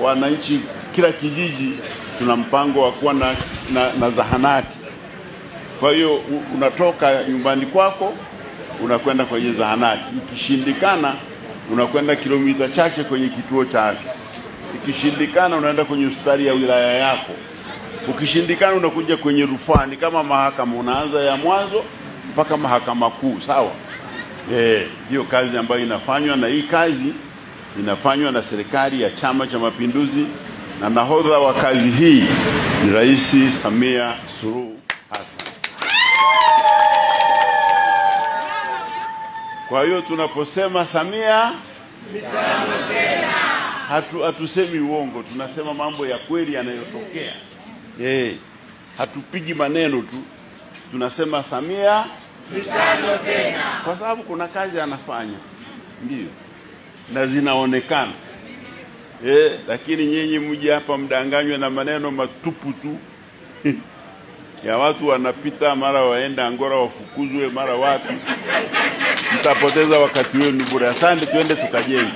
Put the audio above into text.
wananchi, kila kijiji tuna mpango wa kuwa na zahanati. Kwa hiyo unatoka nyumbani kwako unakwenda kwenye zahanati. Ikishindikana unakwenda kilomita chache kwenye kituo cha afya. Ikishindikana unaenda kwenye hospitali ya wilaya yako. Ukishindikana unakuja kwenye rufani kama mahakama, unaanza ya mwanzo mpaka mahakama kuu, sawa? Hiyo kazi ambayo inafanywa, na hii kazi inafanywa na serikali ya Chama cha Mapinduzi, na nahodha wa kazi hii ni Rais Samia Suluhu Hassan. Kwa hiyo tunaposema Samia mitano tena, hatusemi uongo, tunasema mambo ya kweli yanayotokea. Hatupigi maneno tu, tunasema Samia mitano tena, kwa sababu kuna kazi anafanya, ndio, na zinaonekana. Lakini nyinyi mje hapa mdanganywe na maneno matupu tu ya watu wanapita, mara waenda Angola wafukuzwe, mara wapi. Mtapoteza wakati wenu bure. Asante, twende tukajenge.